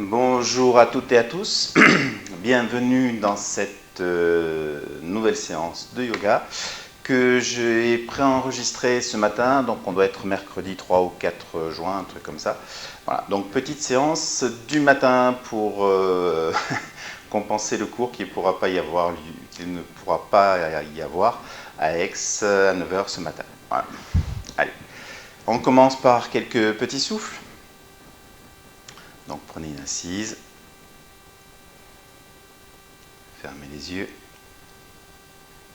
Bonjour à toutes et à tous, bienvenue dans cette nouvelle séance de yoga que j'ai préenregistrée ce matin, donc on doit être mercredi 3 ou 4 juin, un truc comme ça. Voilà, donc petite séance du matin pour compenser le cours qu'il ne pourra pas y avoir à Aix à 9 h ce matin. Voilà. Allez, on commence par quelques petits souffles. Donc prenez une assise, fermez les yeux,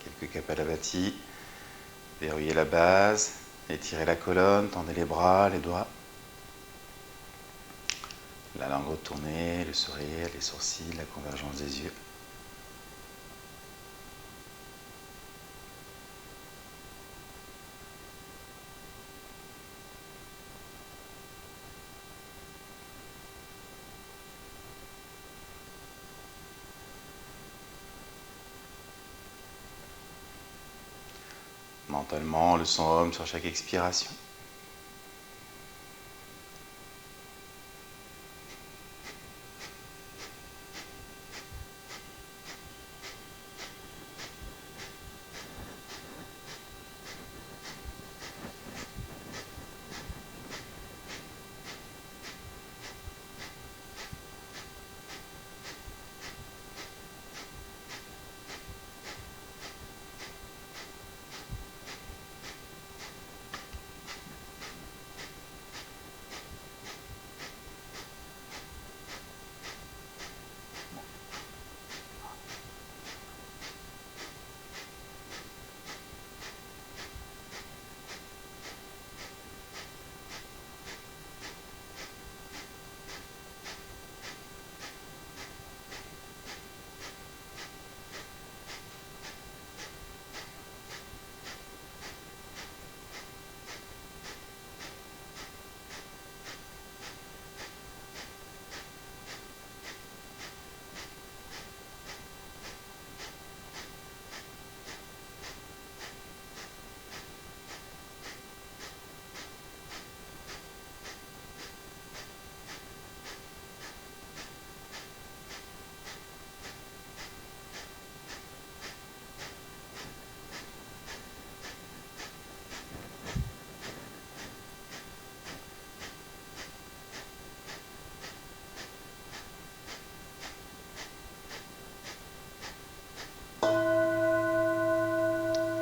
quelques Kapalabhati, verrouillez la base, étirez la colonne, tendez les bras, les doigts, la langue retournée, le sourire, les sourcils, la convergence des yeux. Mentalement, le son Om sur chaque expiration.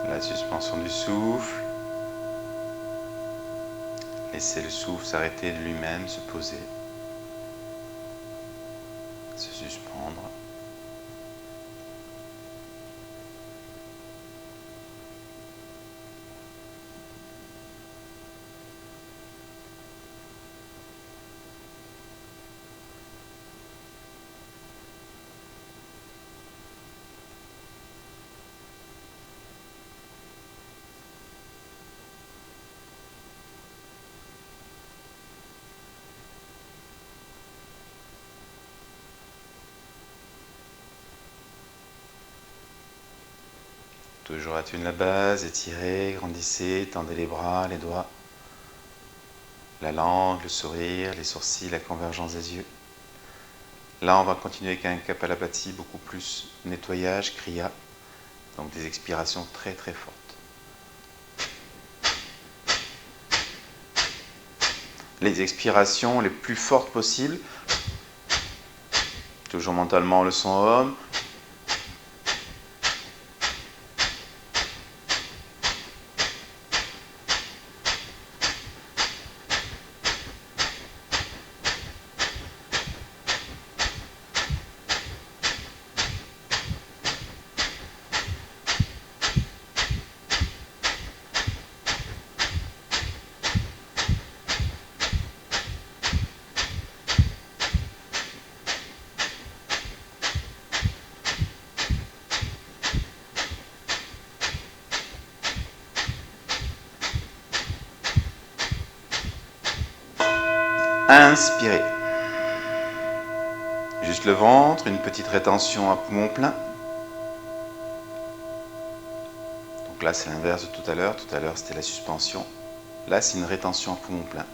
La suspension du souffle. Laissez le souffle s'arrêter de lui-même, se poser, se suspendre. Toujours attune la base, étirez, grandissez, tendez les bras, les doigts, la langue, le sourire, les sourcils, la convergence des yeux. Là, on va continuer avec un Kapalabhati beaucoup plus nettoyage, kriya, donc des expirations très très fortes. Les expirations les plus fortes possibles, toujours mentalement le son Om. Inspirez. Juste le ventre, une petite rétention à poumon plein. Donc là, c'est l'inverse de tout à l'heure. Tout à l'heure, c'était la suspension. Là, c'est une rétention à poumon plein.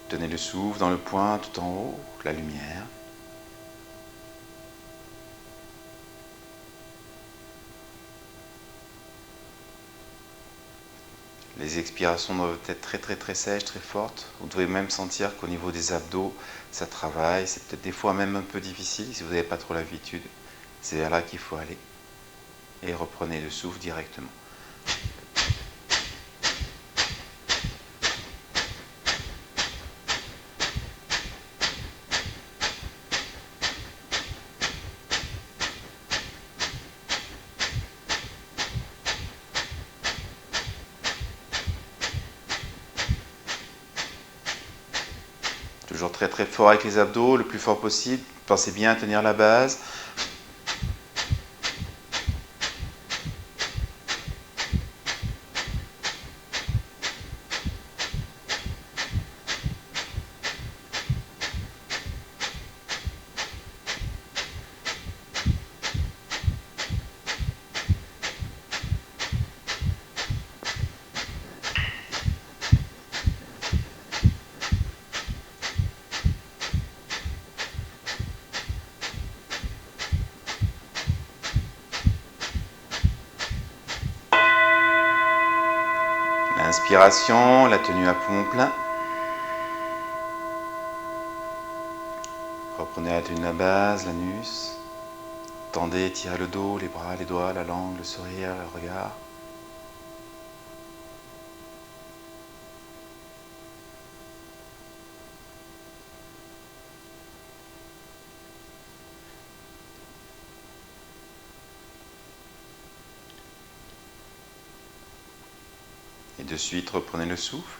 Tenez le souffle dans le poing tout en haut, la lumière. Les expirations doivent être très sèches, très fortes. Vous devez même sentir qu'au niveau des abdos, ça travaille. C'est peut-être des fois même un peu difficile si vous n'avez pas trop l'habitude. C'est vers là qu'il faut aller. Et reprenez le souffle directement. Toujours très fort avec les abdos, le plus fort possible. Pensez bien à tenir la base. L'inspiration, la tenue à poumon plein. Reprenez la tenue de la base, l'anus. Tendez, étirez le dos, les bras, les doigts, la langue, le sourire, le regard. Et de suite, reprenez le souffle.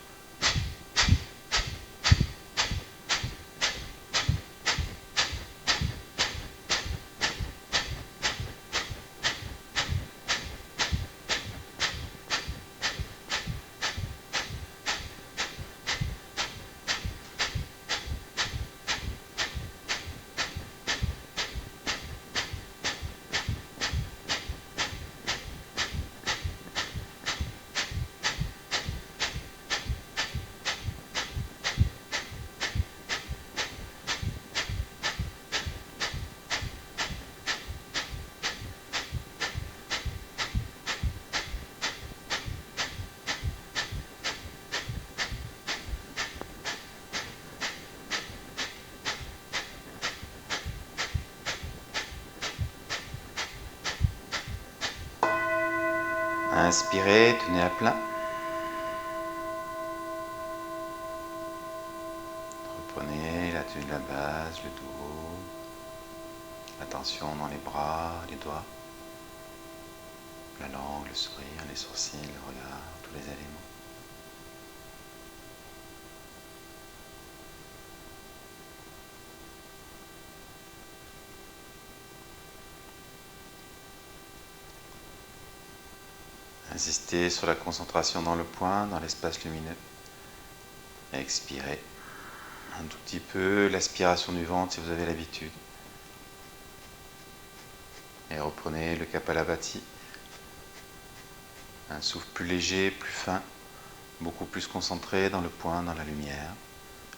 Inspirez, tenez à plein. Reprenez la tenue de la base, le dos, la tension dans les bras, les doigts, la langue, le sourire, les sourcils, le regard, tous les éléments. Insistez sur la concentration dans le point, dans l'espace lumineux. Expirez un tout petit peu, l'aspiration du ventre si vous avez l'habitude. Et reprenez le Kapalabhati. Un souffle plus léger, plus fin, beaucoup plus concentré dans le point, dans la lumière.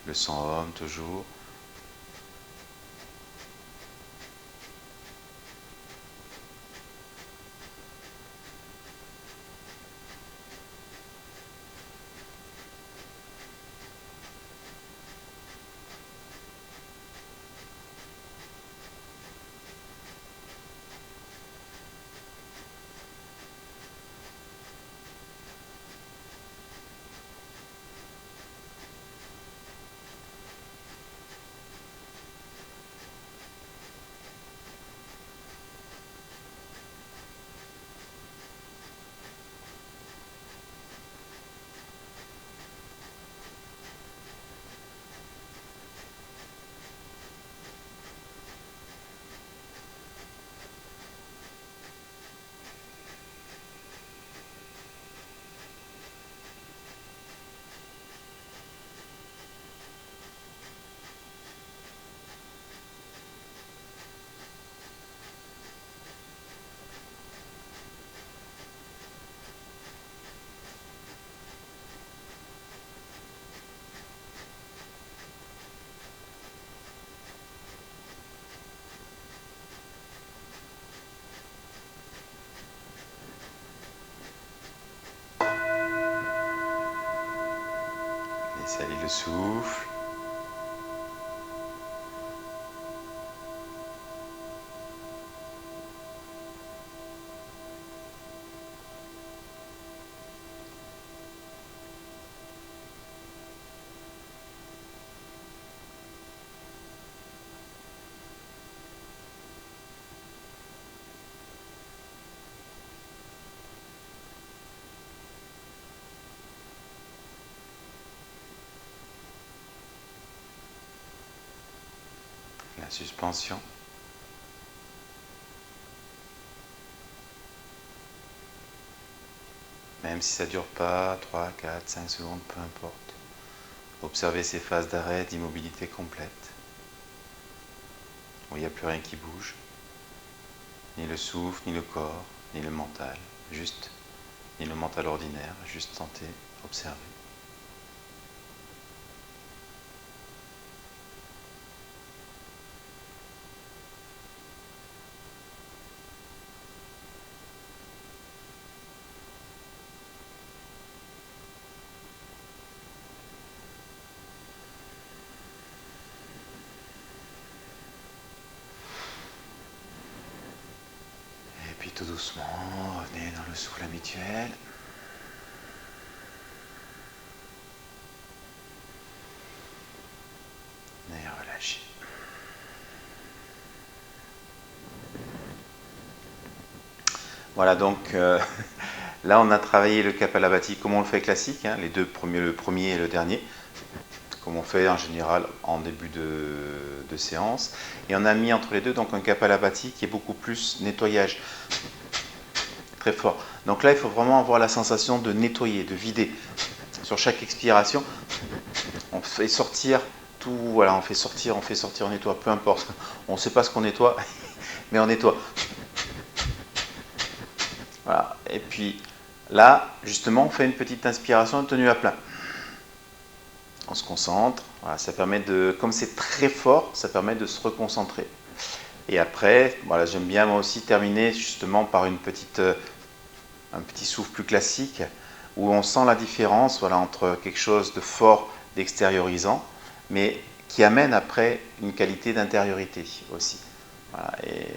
Le sang Om toujours. souffle. La suspension. Même si ça ne dure pas 3, 4, 5 secondes, peu importe. Observez ces phases d'arrêt, d'immobilité complète, où il n'y a plus rien qui bouge, ni le souffle, ni le corps, ni le mental, ni le mental ordinaire, juste tenter, observer. Et puis tout doucement, revenez dans le souffle habituel. Et relâchez. Voilà, donc là on a travaillé le Kapalabhati comme on le fait classique, hein, les deux premiers, le premier et le dernier, comme on fait en général en début de séance. Et on a mis entre les deux donc un Kapalabhati qui est beaucoup plus nettoyage, très fort. Donc là il faut vraiment avoir la sensation de nettoyer, de vider. Sur chaque expiration, on fait sortir tout, voilà, on fait sortir, on nettoie, peu importe. On ne sait pas ce qu'on nettoie, mais on nettoie. Voilà. Et puis là, justement, on fait une petite inspiration tenue à plein. On se concentre. Voilà, ça permet de, comme c'est très fort, ça permet de se reconcentrer. Et après, voilà, j'aime bien moi aussi terminer justement par un petit souffle plus classique où on sent la différence, voilà, entre quelque chose de fort, d'extériorisant, mais qui amène après une qualité d'intériorité aussi. Voilà, et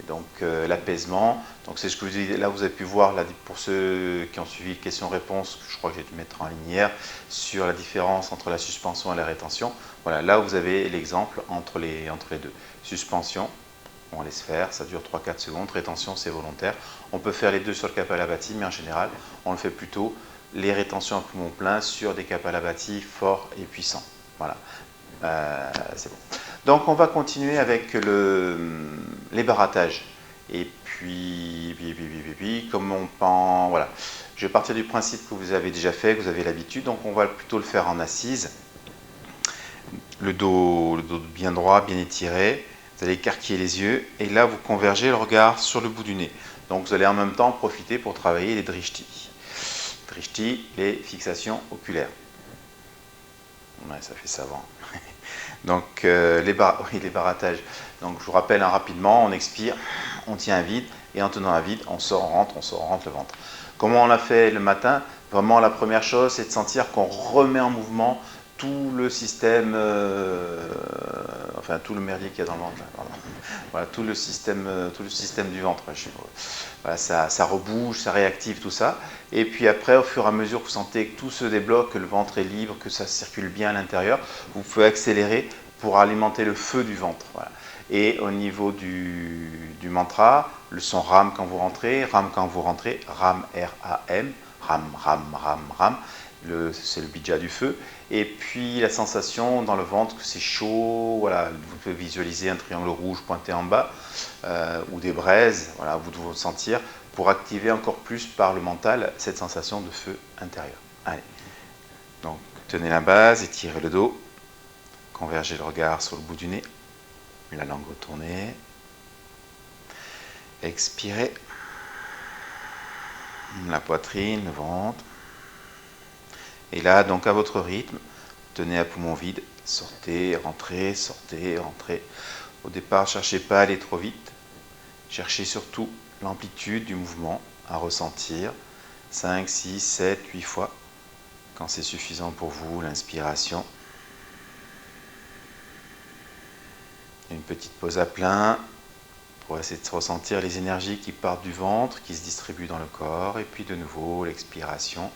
donc l'apaisement, donc c'est ce que là vous avez pu voir là, pour ceux qui ont suivi questions-réponses, je crois que j'ai dû mettre en ligne hier, sur la différence entre la suspension et la rétention. Voilà, là vous avez l'exemple entre les deux. Suspension, on laisse faire, ça dure 3-4 secondes, rétention c'est volontaire. On peut faire les deux sur le Kapalabhati, mais en général on le fait plutôt les rétentions à poumon plein sur des Kapalabhati forts et puissants. Voilà, c'est bon. Donc on va continuer avec les barattages. Et puis, comme on pense, voilà. Je vais partir du principe que vous avez déjà fait, que vous avez l'habitude, donc on va plutôt le faire en assise. Le dos bien droit, bien étiré. Vous allez écarquiller les yeux et là vous convergez le regard sur le bout du nez. Donc vous allez en même temps profiter pour travailler les drishti. Drishti, les fixations oculaires. Ouais, ça fait savant. Donc les barattages. Donc je vous rappelle rapidement, on expire, on tient à vide et en tenant à vide, on sort, on rentre le ventre. Comment on l'a fait le matin? Vraiment la première chose, c'est de sentir qu'on remet en mouvement tout le système, enfin tout le merdier qu'il y a dans le ventre. Voilà, tout le système du ventre. Voilà, ça rebouge, ça réactive tout ça. Et puis après, au fur et à mesure que vous sentez que tout se débloque, que le ventre est libre, que ça circule bien à l'intérieur, vous pouvez accélérer pour alimenter le feu du ventre. Voilà. Et au niveau du mantra, le son Ram quand vous rentrez, Ram quand vous rentrez, Ram, R-A-M, Ram, Ram, Ram, Ram, c'est le bija du feu. Et puis la sensation dans le ventre que c'est chaud, voilà, vous pouvez visualiser un triangle rouge pointé en bas, ou des braises, voilà, vous devez sentir, pour activer encore plus par le mental cette sensation de feu intérieur. Allez, donc tenez la base, étirez le dos, convergez le regard sur le bout du nez, la langue retournée, expirez, la poitrine, le ventre, et là donc à votre rythme, tenez à poumon vide, sortez, rentrez, au départ ne cherchez pas à aller trop vite, cherchez surtout l'amplitude du mouvement à ressentir, 5, 6, 7, 8 fois, Quand c'est suffisant pour vous, l'inspiration. Une petite pause à plein pour essayer de ressentir les énergies qui partent du ventre, qui se distribuent dans le corps. Et puis de nouveau, l'expiration.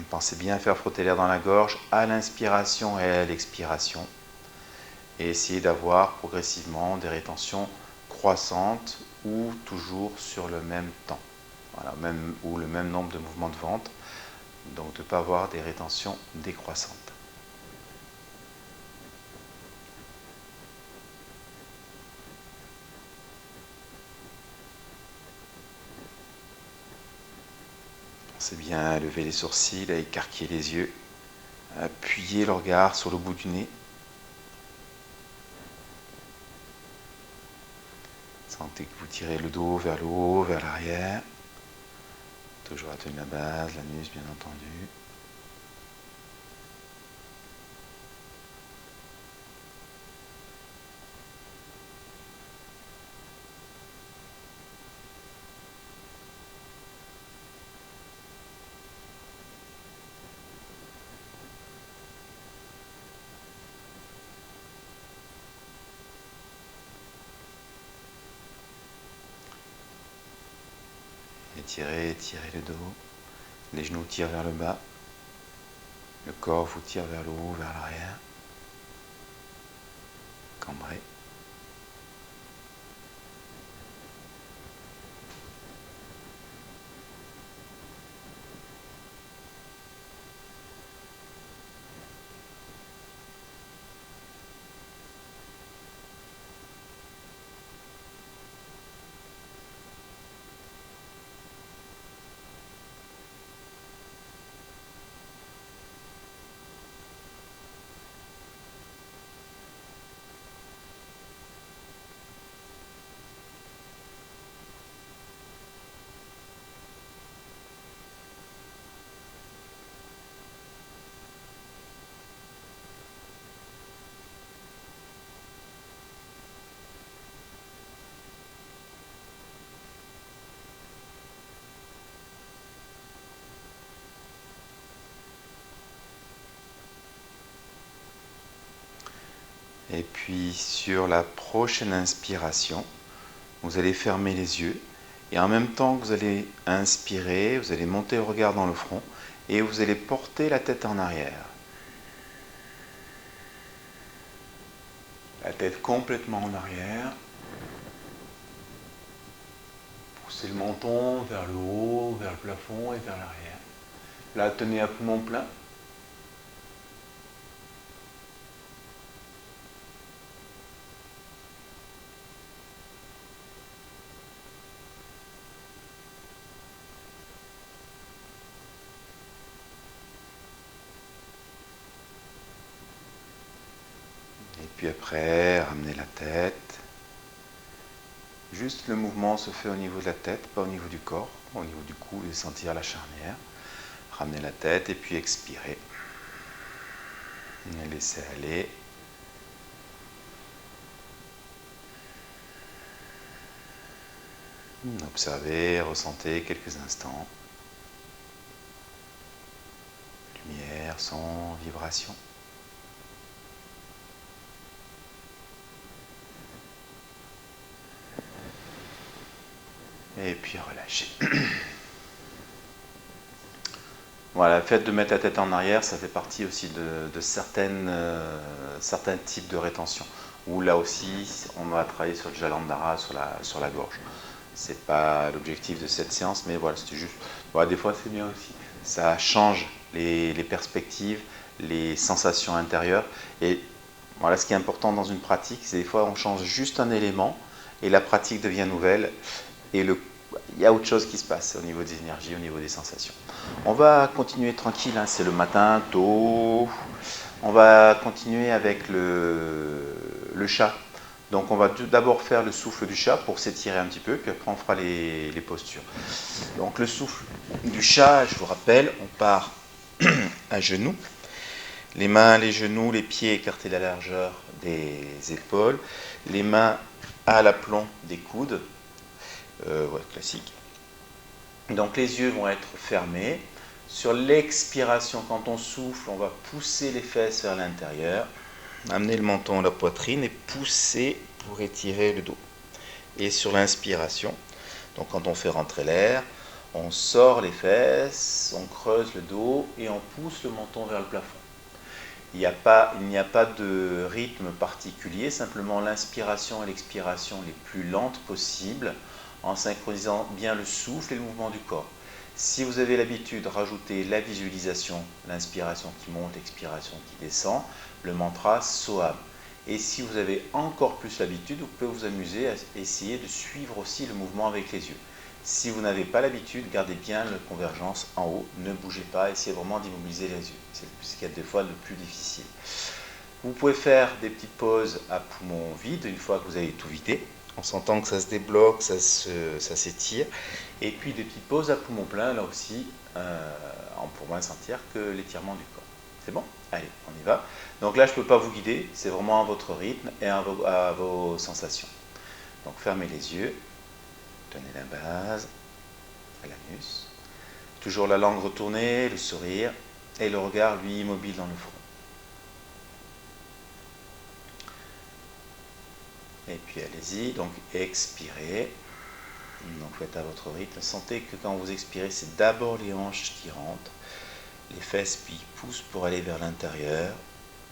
Pensez bien à faire frotter l'air dans la gorge à l'inspiration et à l'expiration. Et essayez d'avoir progressivement des rétentions croissantes ou toujours sur le même temps. Voilà, ou le même nombre de mouvements de ventre. Donc de ne pas avoir des rétentions décroissantes. Pensez bien à lever les sourcils, à écarquiller les yeux, à appuyer le regard sur le bout du nez. Sentez que vous tirez le dos vers le haut, vers l'arrière. Toujours à tenir la base, l'anus bien entendu. Étirez, étirez le dos. Les genoux tirent vers le bas. Le corps vous tire vers le haut, vers l'arrière. Cambrez. Et puis sur la prochaine inspiration, vous allez fermer les yeux. Et en même temps que vous allez inspirer, vous allez monter le regard dans le front et vous allez porter la tête en arrière. La tête complètement en arrière. Poussez le menton vers le haut, vers le plafond et vers l'arrière. Là, tenez à poumon plein. Et puis après, ramenez la tête. Juste le mouvement se fait au niveau de la tête, pas au niveau du corps. Au niveau du cou, et sentir la charnière. Ramenez la tête et puis expirez. Et laissez aller. Observez, ressentez quelques instants. Lumière, son, vibration. Et puis relâchez. Voilà, le fait de mettre la tête en arrière, ça fait partie aussi de certains types de rétention. Où là aussi, on va travailler sur le Jalandhara, sur la gorge. C'est pas l'objectif de cette séance, mais voilà, c'était juste. Voilà, des fois, c'est bien aussi. Ça change les perspectives, les sensations intérieures. Et voilà, ce qui est important dans une pratique, c'est des fois, on change juste un élément et la pratique devient nouvelle. Et il y a autre chose qui se passe au niveau des énergies, au niveau des sensations. On va continuer tranquille, hein, c'est le matin, tôt. On va continuer avec le chat. Donc on va d'abord faire le souffle du chat pour s'étirer un petit peu, puis après on fera les postures. Donc le souffle du chat, je vous rappelle, on part à genoux. Les mains, les genoux, les pieds écartés de la largeur des épaules. Les mains à l'aplomb des coudes. Classique. Donc les yeux vont être fermés, Sur l'expiration, quand on souffle, on va pousser les fesses vers l'intérieur, amener le menton à la poitrine et pousser pour étirer le dos. Et sur l'inspiration, donc quand on fait rentrer l'air, on sort les fesses, on creuse le dos et on pousse le menton vers le plafond. Il n'y a pas de rythme particulier, simplement l'inspiration et l'expiration les plus lentes possibles, en synchronisant bien le souffle et le mouvement du corps. Si vous avez l'habitude, rajoutez la visualisation, l'inspiration qui monte, l'expiration qui descend, le mantra Soham. Et si vous avez encore plus l'habitude, vous pouvez vous amuser à essayer de suivre aussi le mouvement avec les yeux. Si vous n'avez pas l'habitude, gardez bien la convergence en haut, ne bougez pas, essayez vraiment d'immobiliser les yeux. C'est ce qu'il y a des fois le plus difficile. Vous pouvez faire des petites pauses à poumon vide une fois que vous avez tout vidé, en sentant que ça se débloque, ça s'étire. Et puis des petites pauses à poumon plein, là aussi, pour bien sentir que l'étirement du corps. C'est bon? Allez, on y va. Donc là, je ne peux pas vous guider, c'est vraiment à votre rythme et à vos sensations. Donc fermez les yeux, tenez la base, à l'anus. Toujours la langue retournée, le sourire et le regard, lui, immobile dans le front. Et puis allez-y, donc expirez. Donc faites à votre rythme. Sentez que quand vous expirez, c'est d'abord les hanches qui rentrent, les fesses puis poussent pour aller vers l'intérieur,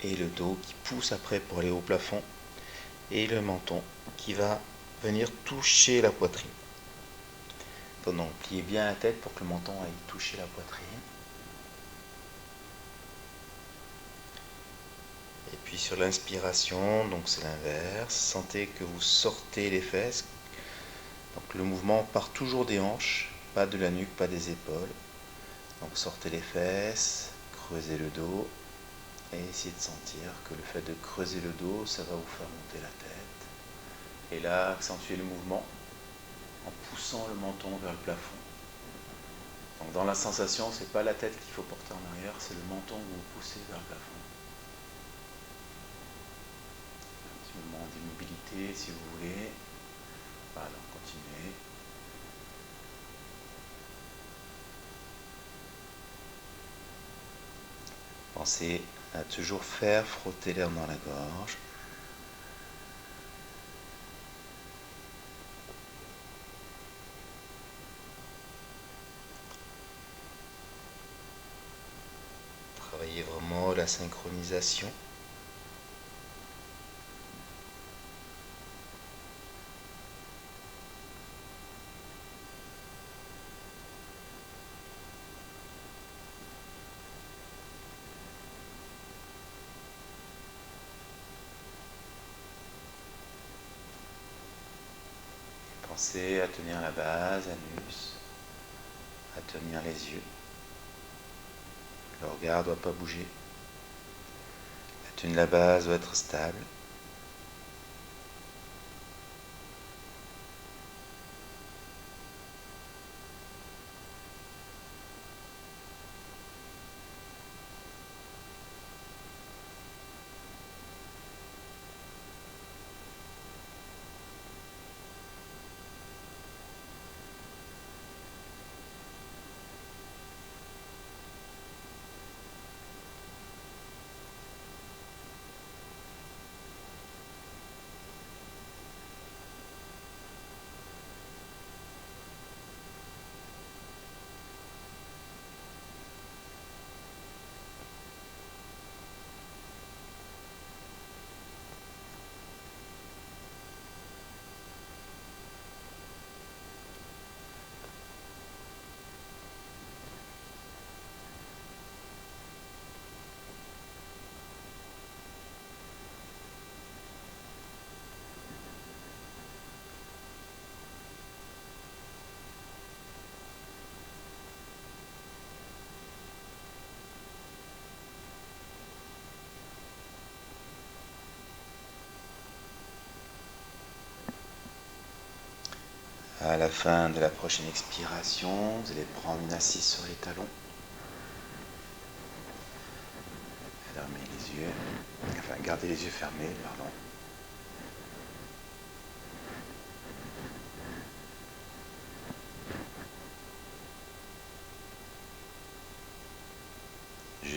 et le dos qui pousse après pour aller au plafond, et le menton qui va venir toucher la poitrine. Donc pliez bien la tête pour que le menton aille toucher la poitrine. Et puis sur l'inspiration, donc c'est l'inverse. Sentez que vous sortez les fesses. Donc le mouvement part toujours des hanches, pas de la nuque, pas des épaules. Donc sortez les fesses, creusez le dos et essayez de sentir que le fait de creuser le dos, ça va vous faire monter la tête. Et là, accentuez le mouvement en poussant le menton vers le plafond. Donc dans la sensation, ce n'est pas la tête qu'il faut porter en arrière, c'est le menton que vous poussez vers le plafond. Un petit moment d'immobilité si vous voulez. Voilà, continuez. Pensez à toujours faire frotter l'air dans la gorge. Travaillez vraiment la synchronisation. Pensez à tenir la base, anus, à tenir les yeux. Le regard ne doit pas bouger. La tenue de la base doit être stable. À la fin de la prochaine expiration, vous allez prendre une assise sur les talons. Fermez les yeux. Enfin, gardez les yeux fermés, pardon.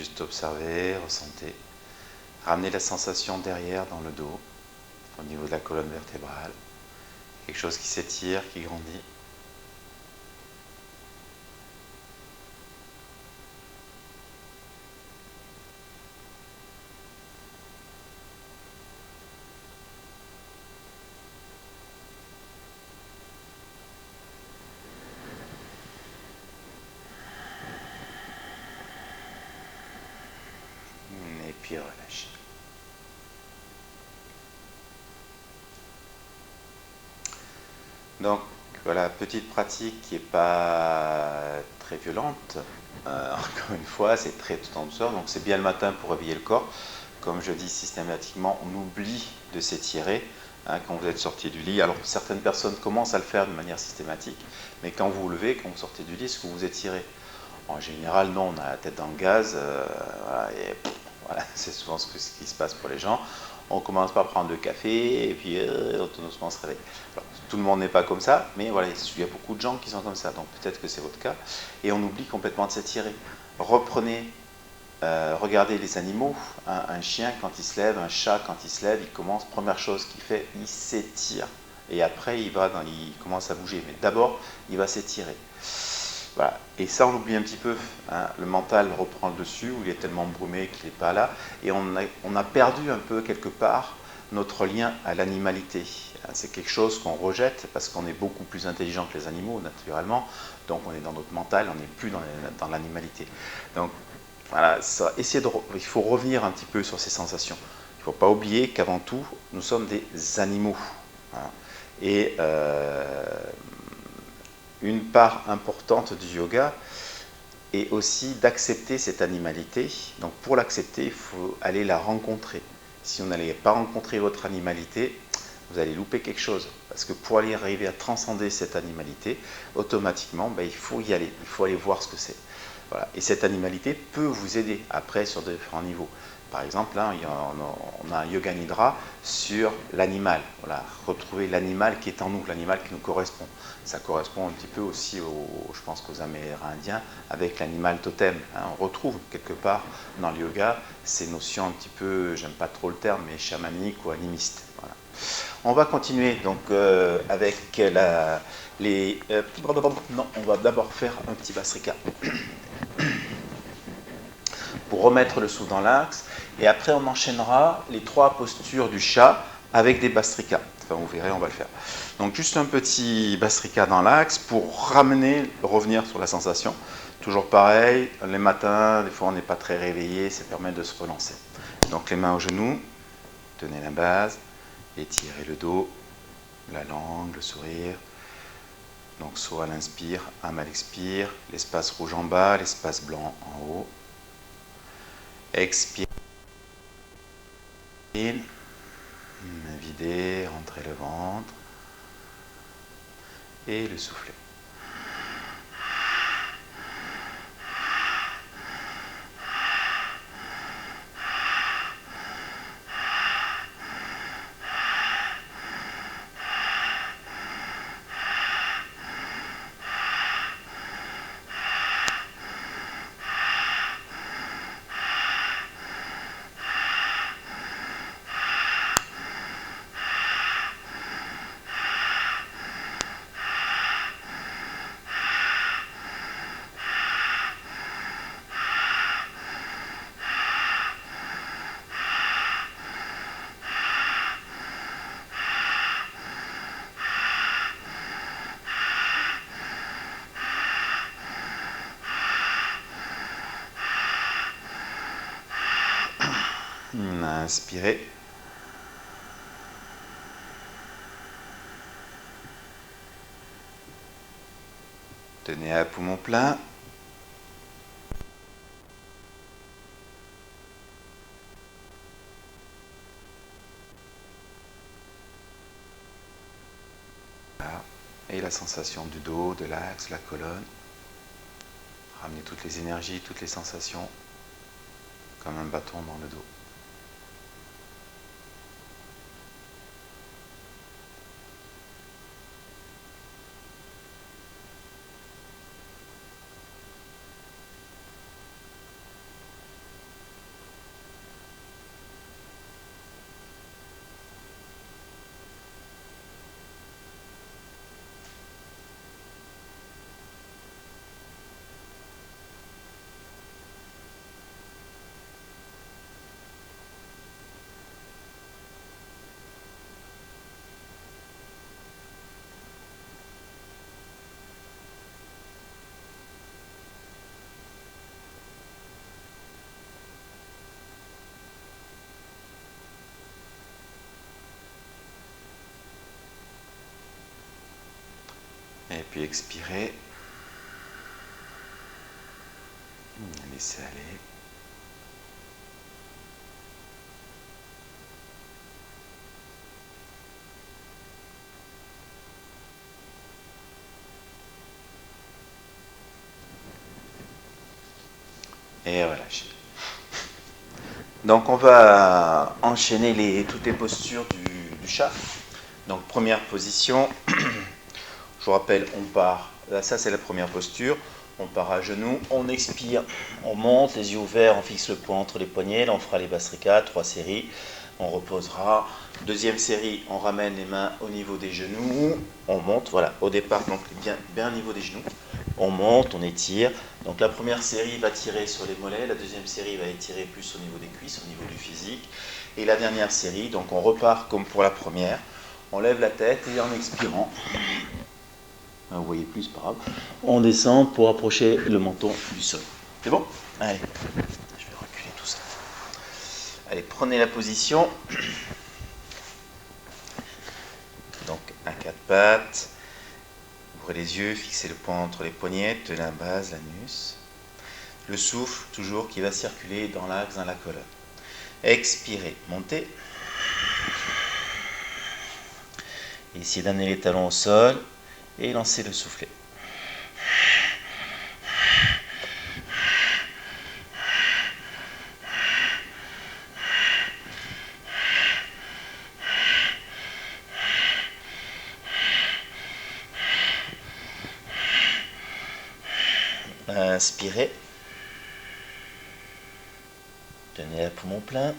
juste observer, ressentir. Ramener la sensation derrière dans le dos, au niveau de la colonne vertébrale. Quelque chose qui s'étire, qui grandit. Et puis relâche. Donc voilà, petite pratique qui n'est pas très violente. Encore une fois, c'est très tout en douceur. Donc c'est bien le matin pour réveiller le corps. Comme je dis systématiquement, on oublie de s'étirer quand vous êtes sorti du lit. Alors certaines personnes commencent à le faire de manière systématique, mais quand vous vous levez, quand vous sortez du lit, est-ce que vous vous étirez? En général, non, on a la tête dans le gaz. Voilà, et voilà, c'est souvent ce qui se passe pour les gens. On commence par prendre le café et puis automatiquement on se réveille. Alors, tout le monde n'est pas comme ça, mais voilà, il y a beaucoup de gens qui sont comme ça, donc peut-être que c'est votre cas. Et on oublie complètement de s'étirer. Reprenez, regardez les animaux. Un chien, quand il se lève, un chat, quand il se lève, il commence, première chose qu'il fait, il s'étire. Et après, il commence à bouger. Mais d'abord, il va s'étirer. Voilà. Et ça, on oublie un petit peu. Le mental reprend le dessus, où il est tellement brumé qu'il n'est pas là. Et on a perdu un peu, quelque part, notre lien à l'animalité. C'est quelque chose qu'on rejette parce qu'on est beaucoup plus intelligent que les animaux, naturellement. Donc, on est dans notre mental, on n'est plus dans l'animalité. Donc, voilà, il faut revenir un petit peu sur ces sensations. Il ne faut pas oublier qu'avant tout, nous sommes des animaux. Et une part importante du yoga est aussi d'accepter cette animalité. Donc pour l'accepter, il faut aller la rencontrer. Si vous n'allez pas rencontrer votre animalité, vous allez louper quelque chose. Parce que pour aller arriver à transcender cette animalité, automatiquement, il faut y aller. Il faut aller voir ce que c'est. Voilà. Et cette animalité peut vous aider après sur différents niveaux. Par exemple, là, on a un yoga nidra sur l'animal. Voilà, retrouver l'animal qui est en nous, l'animal qui nous correspond. Ça correspond un petit peu aussi, je pense qu'aux Amérindiens, avec l'animal totem. On retrouve quelque part dans le yoga ces notions un petit peu, j'aime pas trop le terme, mais chamaniques ou animistes. Voilà. On va continuer donc avec non, on va d'abord faire un petit Bhastrika pour remettre le souffle dans l'axe, et après on enchaînera les 3 postures du chat avec des Bhastrika. Enfin, vous verrez, on va le faire. Donc juste un petit Bhastrika dans l'axe pour revenir sur la sensation. Toujours pareil, les matins, des fois on n'est pas très réveillé, ça permet de se relancer. Donc les mains aux genoux, tenez la base, étirez le dos, la langue, le sourire. Donc soit à l'inspire, à l'expire, l'espace rouge en bas, l'espace blanc en haut. Expire. Vider, rentrer le ventre. Et le souffler. Inspirez. Tenez à poumon plein. Et la sensation du dos, de l'axe, la colonne. Ramenez toutes les énergies, toutes les sensations, comme un bâton dans le dos. Et puis expirer. Laissez aller. Et relâchez. Donc on va enchaîner toutes les postures du chat. Donc première position, je vous rappelle, on part, là ça c'est la première posture, on part à genoux, on expire, on monte, les yeux ouverts, on fixe le poing entre les poignets, là on fera les Bhastrika, 3 séries, on reposera. Deuxième série, on ramène les mains au niveau des genoux, on monte, voilà, au départ donc bien au niveau des genoux, on monte, on étire. Donc la première série va tirer sur les mollets, la deuxième série va étirer plus au niveau des cuisses, au niveau du physique. Et la dernière série, donc on repart comme pour la première, on lève la tête et en expirant, vous voyez plus, c'est pas grave, on descend pour approcher le menton du sol. C'est bon? Allez, je vais reculer tout ça. Allez, prenez la position. Donc à quatre pattes, ouvrez les yeux, fixez le poing entre les poignets, tenez la base, l'anus. Le souffle, toujours, qui va circuler dans l'axe, dans la colonne. Expirez, montez. Essayez d'amener les talons au sol et lancez le soufflet. Inspirez. Tenez le poumon plein.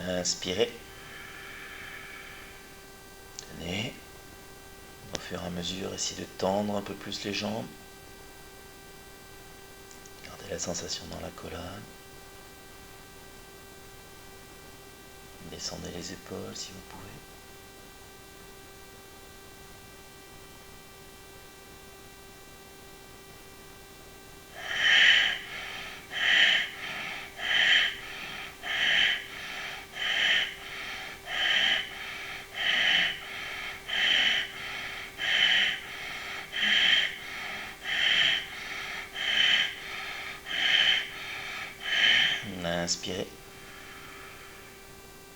Inspirez. Tenez. Au fur et à mesure, essayez de tendre un peu plus les jambes. Gardez la sensation dans la colonne. Descendez les épaules si vous pouvez. Inspirez.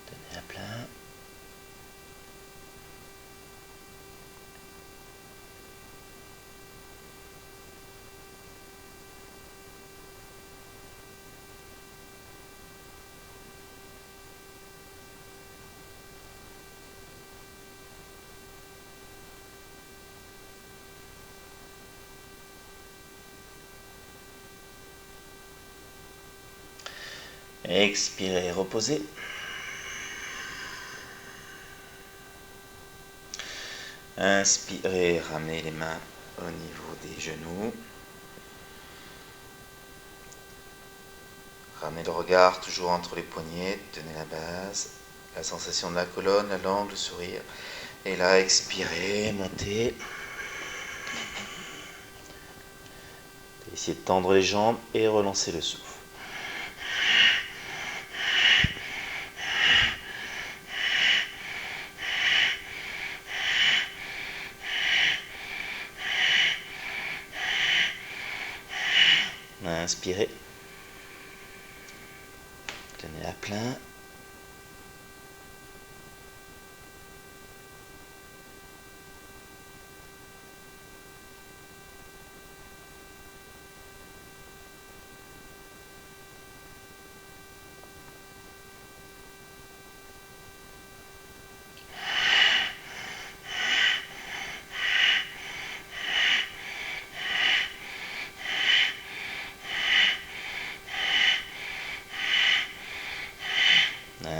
Tenez à plein. Expirez, reposez. Inspirez, ramenez les mains au niveau des genoux. Ramenez le regard toujours entre les poignets, tenez la base, la sensation de la colonne, la langue, le sourire. Et là, expirez, montez. Essayez de tendre les jambes et relancer le souffle. Inspirez. Tenez à plein.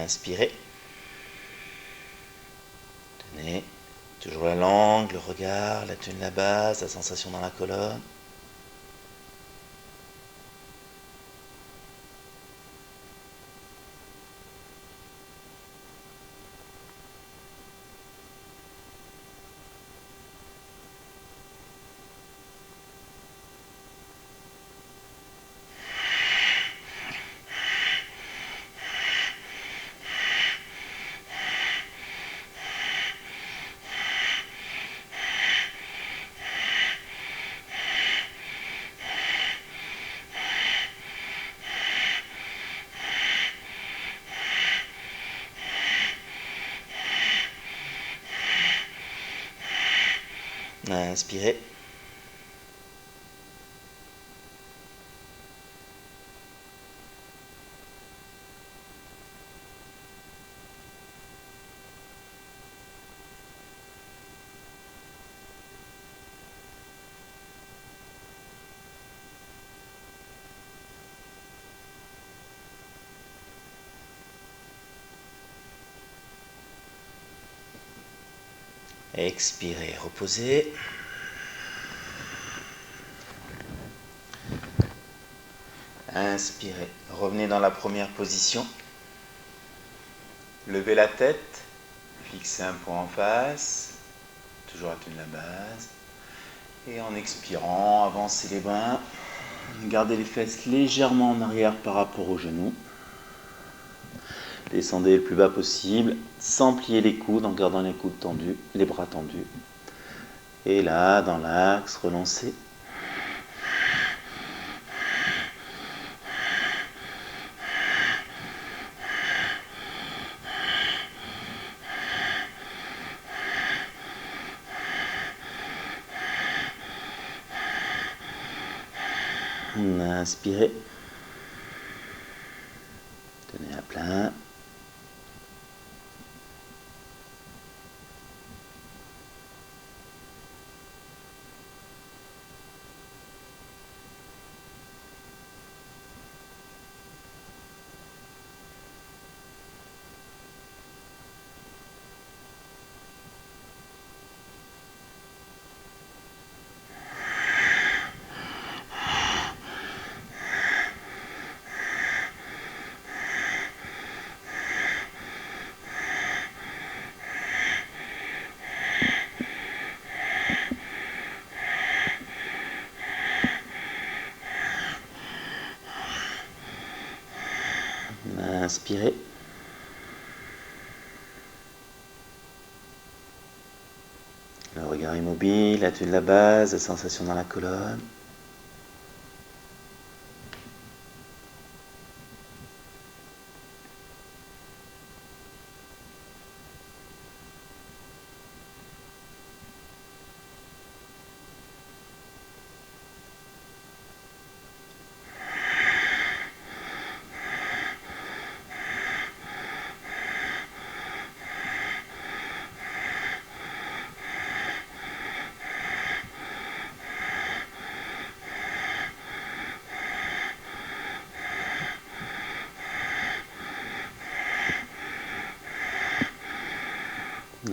Inspirez. Tenez. Toujours la langue, le regard, la tenue de la base, la sensation dans la colonne. Inspirez. Expirez, reposez. Inspirez, revenez dans la première position. Levez la tête, fixez un point en face, toujours la tenue de la base. Et en expirant, avancez les bras. Gardez les fesses légèrement en arrière par rapport aux genoux. Descendez le plus bas possible, sans plier les coudes, en gardant les coudes tendus, les bras tendus. Et là, dans l'axe, relancez. Inspirez. Tenez à plein. Inspirez. Le regard immobile, la tenue de la base, la sensation dans la colonne.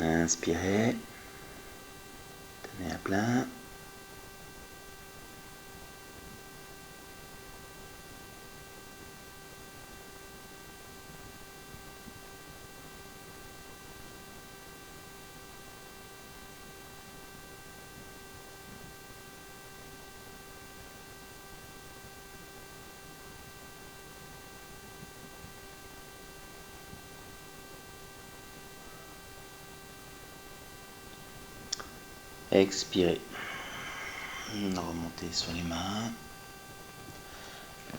Inspirez. Tenez à plein. Expirez. Remontez sur les mains.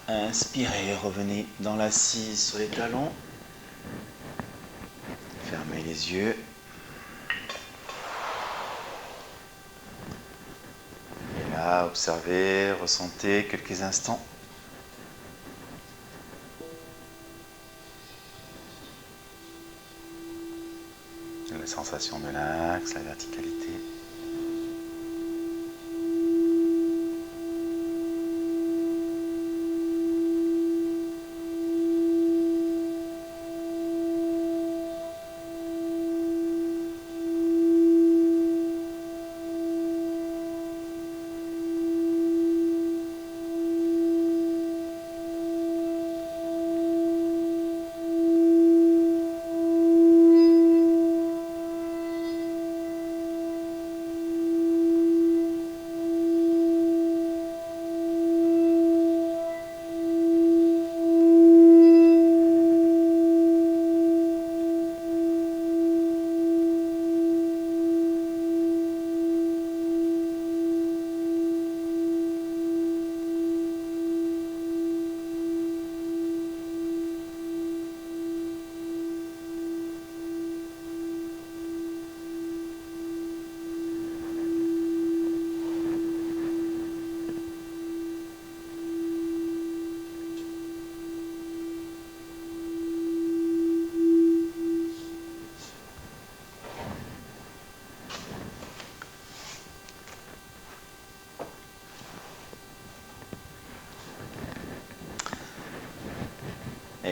Inspirez, revenez dans l'assise sur les talons. Fermez les yeux. Et là, observez, ressentez quelques instants. La sensation de l'axe, la verticalité.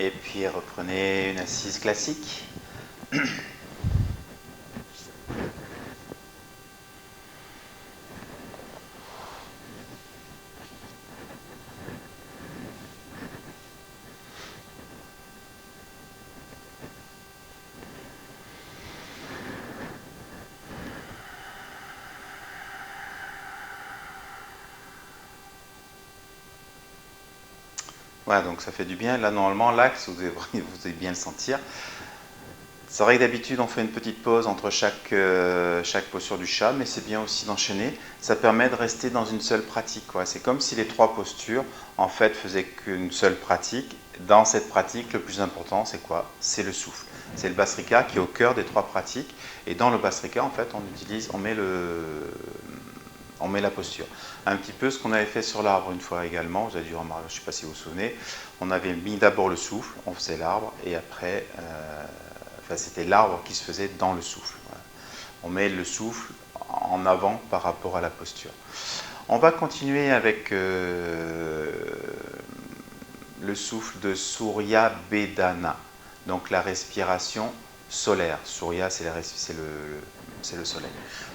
Et puis reprenez une assise classique. Voilà, donc ça fait du bien. Là, normalement, l'axe, vous allez bien le sentir. C'est vrai que d'habitude, on fait une petite pause entre chaque posture du chat, mais c'est bien aussi d'enchaîner. Ça permet de rester dans une seule pratique, quoi. C'est comme si les trois postures, en fait, faisaient qu'une seule pratique. Dans cette pratique, le plus important, c'est quoi? C'est le souffle. C'est le Bhastrika qui est au cœur des trois pratiques. Et dans le Bhastrika, en fait, on met la posture. Un petit peu ce qu'on avait fait sur l'arbre une fois également, vous avez dû remarquer, je ne sais pas si vous vous souvenez, on avait mis d'abord le souffle, on faisait l'arbre, et après, c'était l'arbre qui se faisait dans le souffle. Voilà. On met le souffle en avant par rapport à la posture. On va continuer avec le souffle de Surya Bedana, donc la respiration solaire. Surya, c'est le soleil.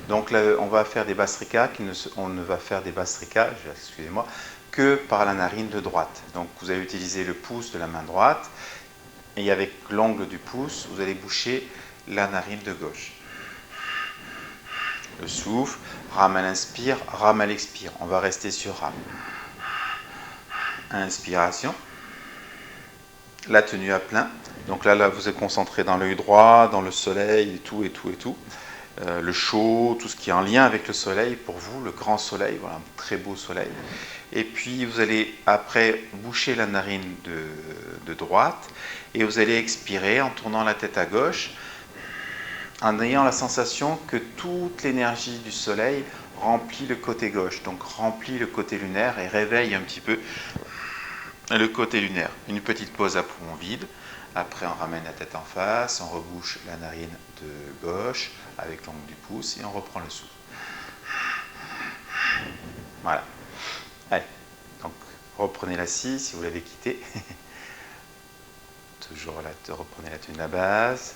Donc là, on va faire des Bhastrika, on ne va faire des Bhastrika, excusez-moi, que par la narine de droite. Donc vous allez utiliser le pouce de la main droite, et avec l'ongle du pouce, vous allez boucher la narine de gauche. Le souffle, Ram elle inspire, Ram elle expire. On va rester sur Ram. Inspiration. La tenue à plein. Donc là, vous êtes concentré dans l'œil droit, dans le soleil, et tout. Le chaud, tout ce qui est en lien avec le soleil, pour vous, le grand soleil, voilà, un très beau soleil. Et puis vous allez après boucher la narine de droite, et vous allez expirer en tournant la tête à gauche, en ayant la sensation que toute l'énergie du soleil remplit le côté gauche, donc remplit le côté lunaire et réveille un petit peu le côté lunaire. Une petite pause à poumon vide. Après, on ramène la tête en face, on rebouche la narine de gauche avec l'ongle du pouce et on reprend le souffle. Voilà. Allez, donc reprenez la scie si vous l'avez quitté. Toujours là, reprenez la tenue de la base.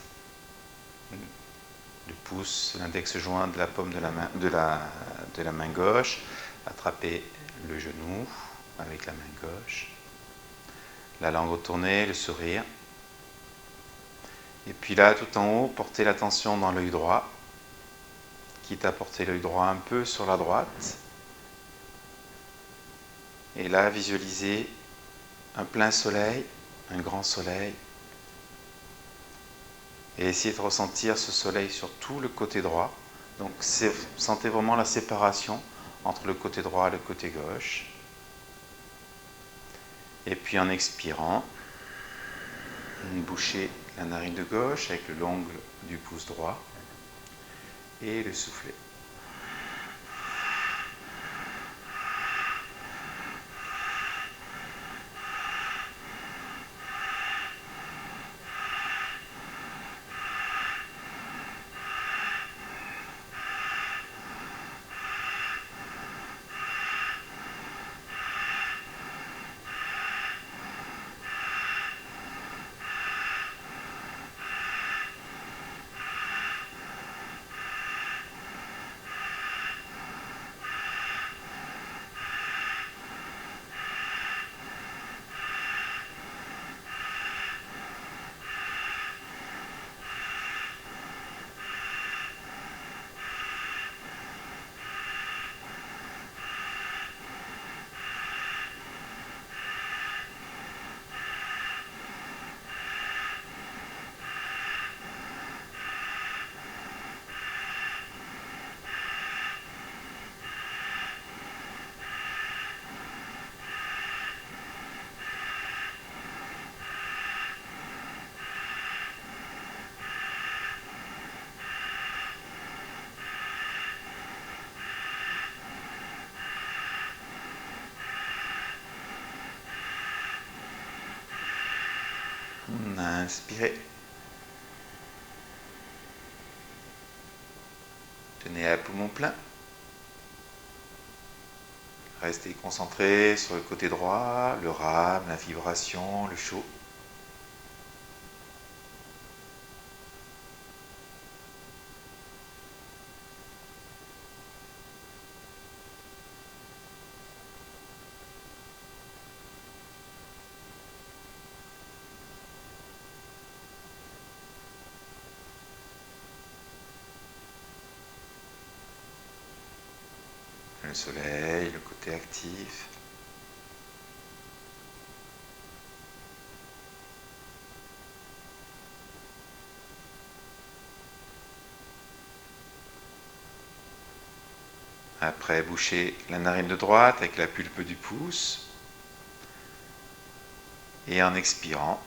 Le pouce, l'index joint de la paume de la main gauche. Attrapez le genou avec la main gauche. La langue retournée, le sourire. Et puis là, tout en haut, portez l'attention dans l'œil droit, quitte à porter l'œil droit un peu sur la droite. Et là, visualisez un plein soleil, un grand soleil. Et essayez de ressentir ce soleil sur tout le côté droit. Donc, sentez vraiment la séparation entre le côté droit et le côté gauche. Et puis en expirant, bouchez la narine de gauche avec l'ongle du pouce droit et le souffler. Inspirez. Tenez à poumon plein. Restez concentré sur le côté droit, le rame, la vibration, le chaud. le soleil, le côté actif. Après, bouchez la narine de droite avec la pulpe du pouce. Et en expirant,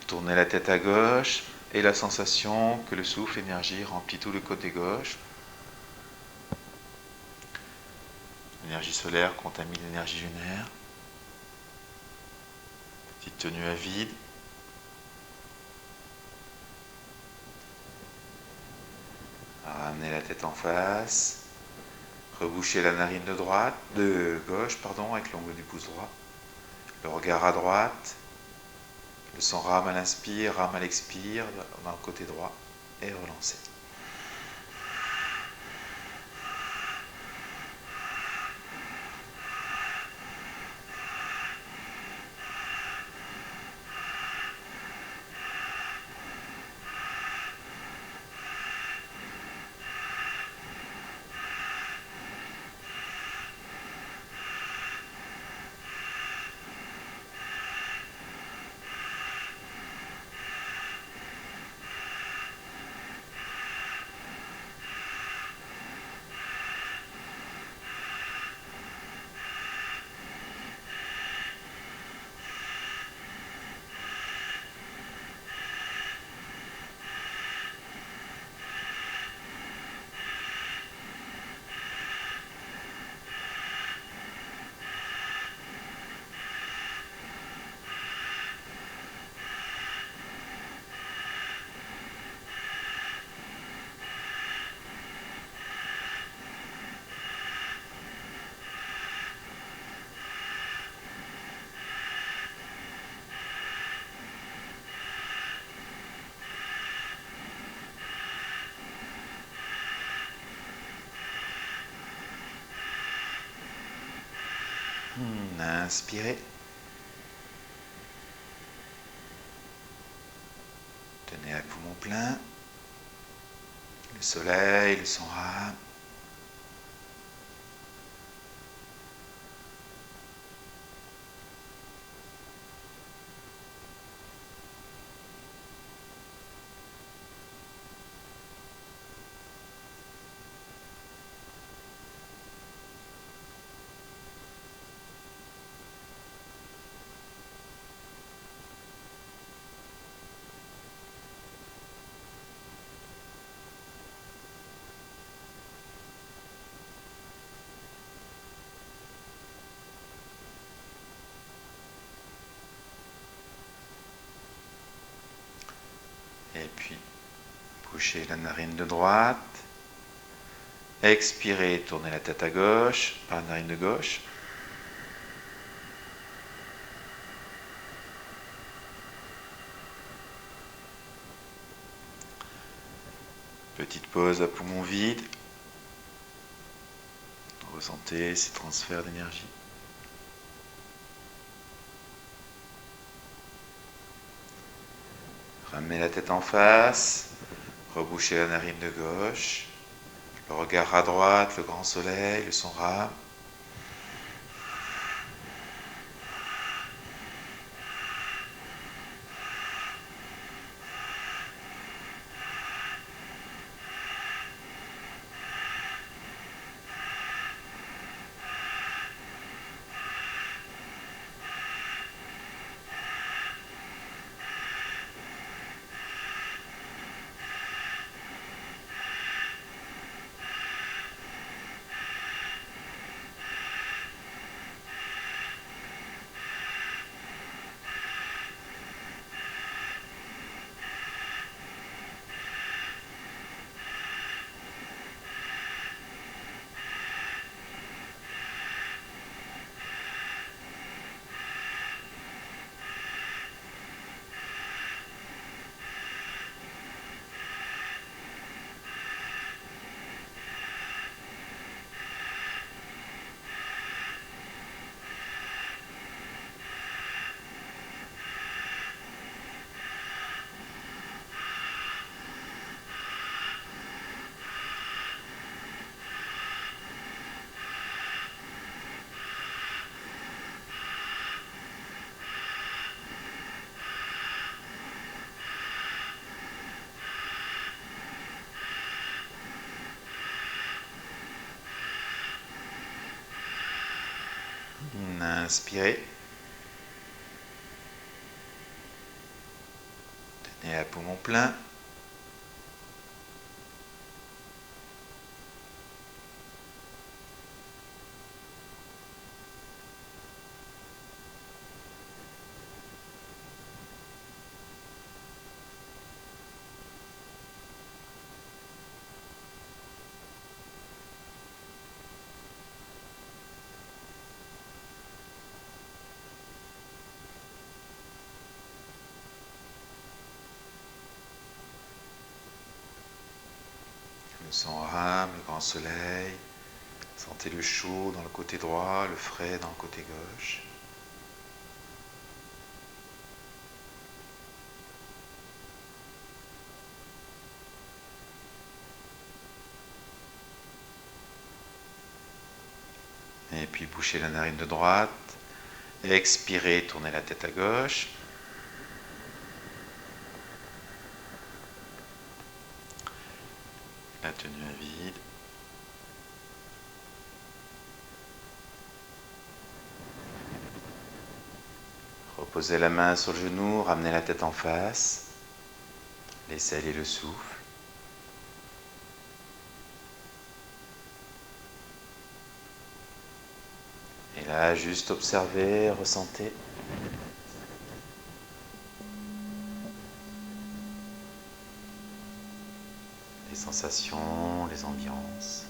tournez la tête à gauche et la sensation que le souffle énergie remplit tout le côté gauche. L'énergie solaire contamine l'énergie lunaire. Petite tenue à vide. Ramenez la tête en face. Rebouchez la narine de gauche, avec l'ongle du pouce droit. Le regard à droite. Le sang rame à l'inspire, rame à l'expire, dans le côté droit. Et relancez. Inspirez. Tenez à poumon plein. Le soleil, le sang rame. Et puis, bouchez la narine de droite. Expirez, tournez la tête à gauche, par la narine de gauche. Petite pause à poumon vide. Ressentez ces transferts d'énergie. Ramenez la tête en face. Rebouchez la narine de gauche. Le regard à droite, le grand soleil, le son rame. Inspirez. Tenez à poumon plein. Le sang rame, le grand soleil. Sentez le chaud dans le côté droit, le frais dans le côté gauche. Et puis bouchez la narine de droite. Expirez, tournez la tête à gauche. La tenue à vide. Reposez la main sur le genou, ramenez la tête en face. Laissez aller le souffle. Et là, juste observez, ressentez. Les sensations, les ambiances.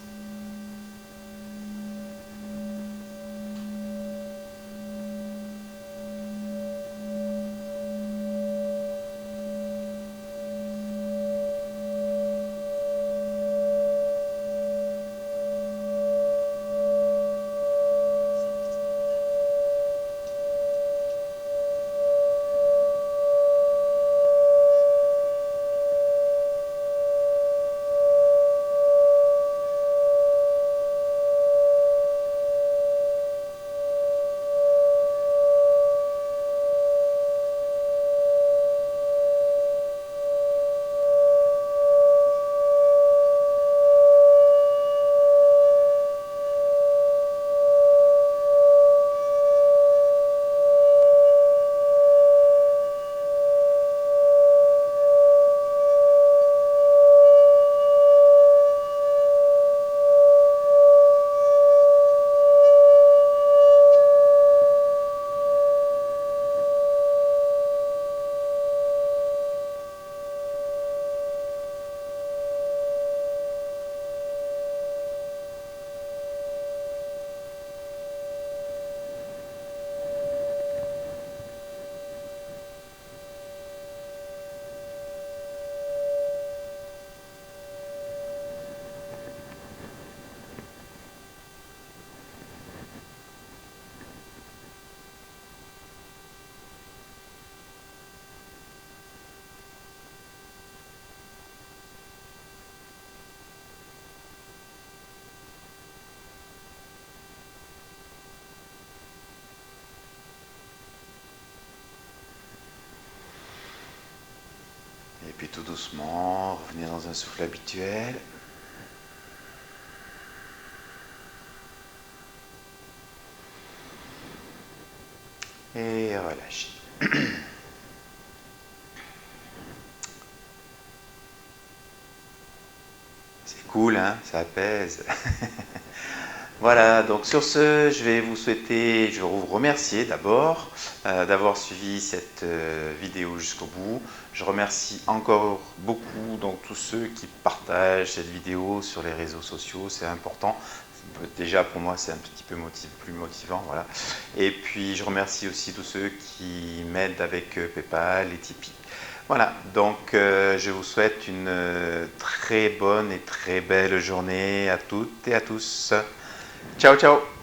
Et puis tout doucement, revenez dans un souffle habituel. Et relâchez. C'est cool, hein? Ça apaise. Voilà, donc sur ce, je vais vous souhaiter, je vais vous remercier d'abord d'avoir suivi cette vidéo jusqu'au bout. Je remercie encore beaucoup donc, tous ceux qui partagent cette vidéo sur les réseaux sociaux, c'est important. Déjà pour moi c'est un petit peu plus motivant, voilà. Et puis je remercie aussi tous ceux qui m'aident avec PayPal et Tipeee. Voilà, donc je vous souhaite une très bonne et très belle journée à toutes et à tous. Ciao, ciao!